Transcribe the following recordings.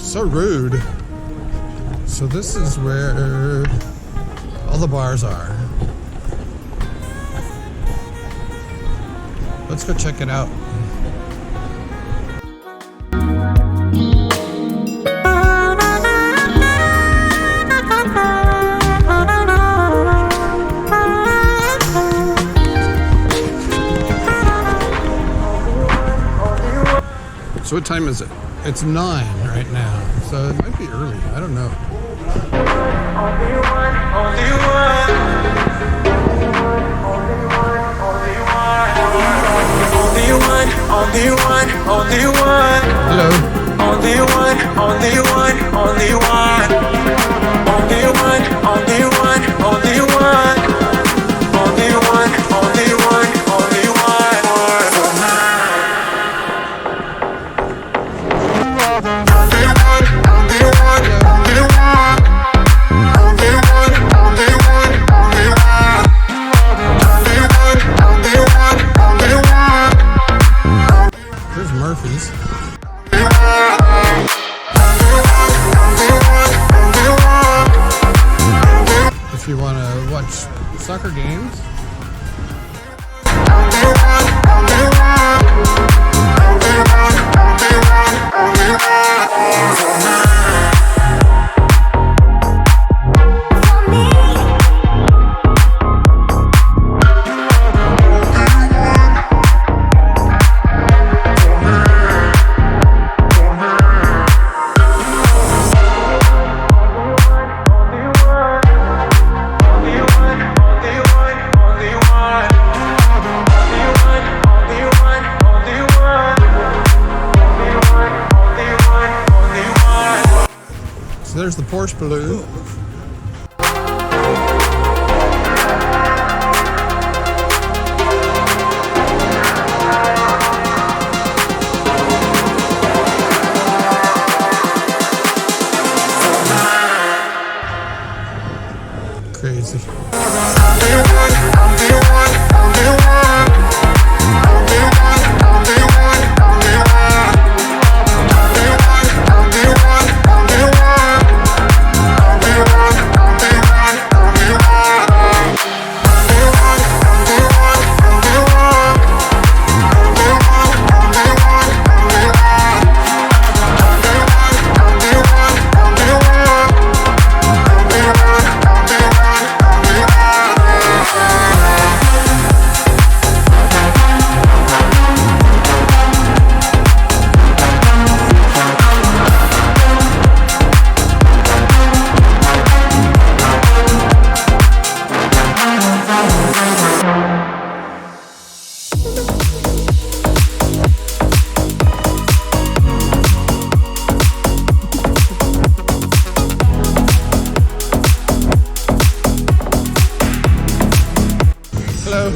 So rude. So this is where all the bars are. Let's go check it out. So what time is it? It's 9 right now, so it might be early. I don't know. Only one, only one. Only one, only one, only one. Hello. Only one, only one, only one. Only one, only one, only one. Only one, only one, only one. Only one, only one, only one. Only one, only one, only one. Only one, only one, only one. There's Murphy's. If you want to watch soccer games. There's the Porsche balloon. Crazy. Hello.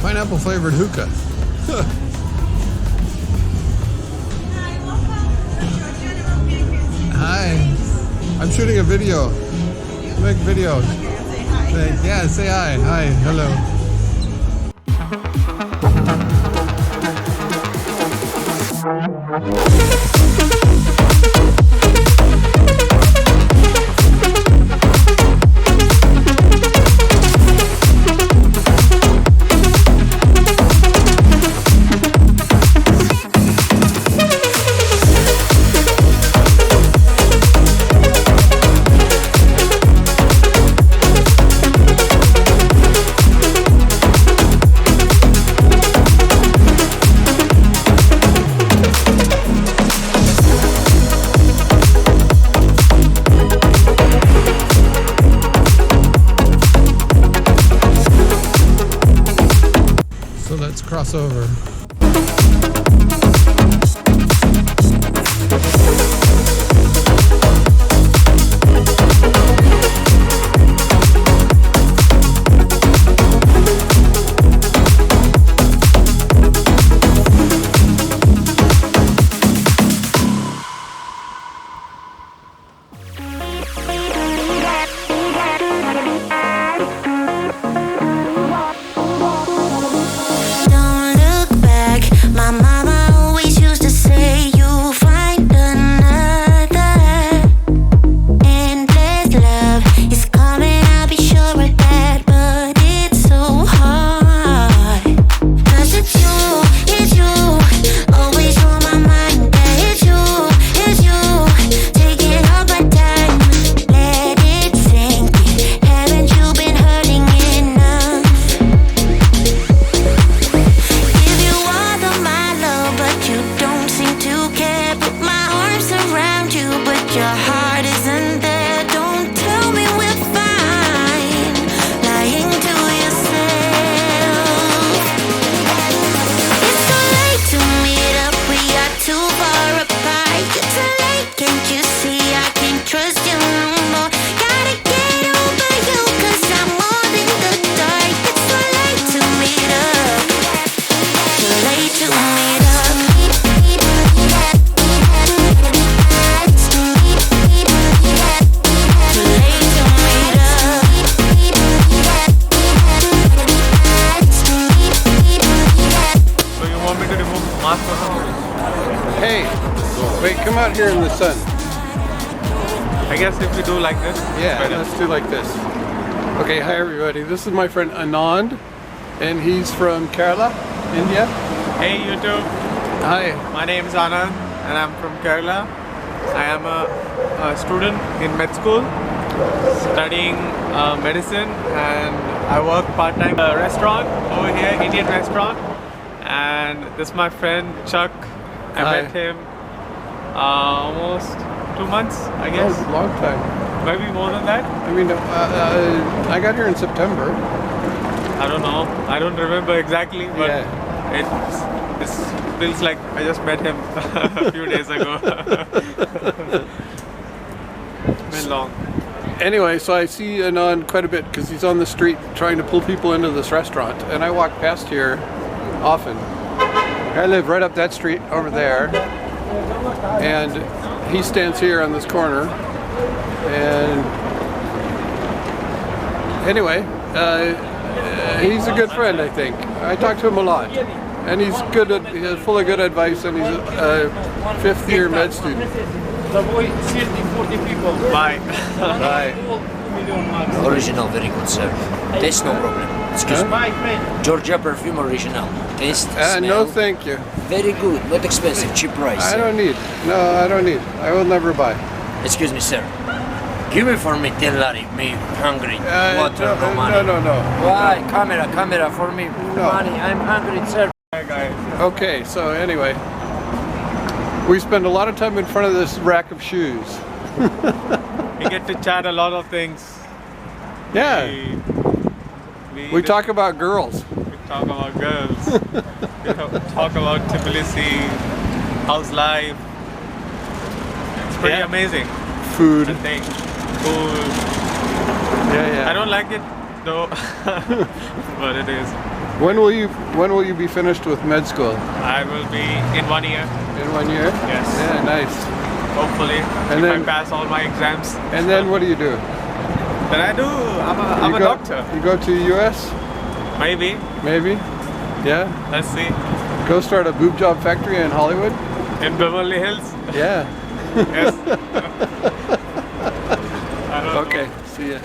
Pineapple flavored hookah. Hi. I'm shooting a video. Make videos. Yeah, say hi. Hi. Hello. cross over. Don't look back. My mama always used to say you'll find another. Endless love is coming, I'll be sure of that. But it's so hard. 'Cause it's you, always on my mind. Yeah, it's you, taking all my time. Let it sink in. Haven't you been hurting enough? Give you all of my love, but you don't seem to care. Put my arms around you, but your heart isn't there. Don't tell me we're fine, lying to yourself. It's too late to meet up, we are too far apart. It's too late, can't you see I can't trust you no more. Gotta get over you, 'cause I'm more in the dark. It's too late to meet up. Too late to meet up. Too late to meet up. So you want me to remove mask or something? Hey, wait, come out here in the sun. I guess if we do like this, Yeah, better. let's do like this. Okay, hi everybody. This is my friend Anand, and he's from Kerala, India. Hey YouTube, Hi. my name is Anand and I'm from Kerala. I am a student in med school studying medicine, and I work part-time at a restaurant over here, Indian restaurant. And this is my friend Chuck. I Hi. met him almost 2 months, I guess. Oh, long time. Maybe more than that. I mean, I got here in September. I don't know. I don't remember exactly, but Yeah. it feels like I just met him a few days ago. It's been long. Anyway, so I see Anand quite a bit because he's on the street trying to pull people into this restaurant, and I walk past here often. I live right up that street over there, and he stands here on this corner. And anyway, he's a good friend, I think. I talk to him a lot, and he's good. He's full of good advice, and he's a fifth-year med student. Bye. Right. Original, very good, sir. Taste, no problem. Excuse me. Georgia perfume original. Taste, smell. No, thank you. Very good, not expensive, cheap price. I sir. don't need. No, I don't need. I will never buy. Excuse me, sir. Give me for me 10 lari. Me hungry. Water, no money. No. Why? Camera for me. No. Money. I'm hungry, sir. Bye, guys. Okay, so anyway, we spend a lot of time in front of this rack of shoes. We get to chat a lot of things. Yeah, we just- talk about girls. We talk about girls. We talk about Tbilisi, how's life. It's pretty Yeah. amazing. Food. I think. Food. Yeah. I don't like it though, but it is. When will you be finished with med school? I will be in 1 year, In 1 year? Yes. Yeah, nice. hopefully, And if then- I pass all my exams. And then what do you do? Then I do. I'm You a go, doctor. You go to the U.S. Maybe. Maybe? Yeah. Let's see. Go start a boob job factory in Hollywood? In Beverly Hills. Yeah. Yes. I don't know. Okay, see ya.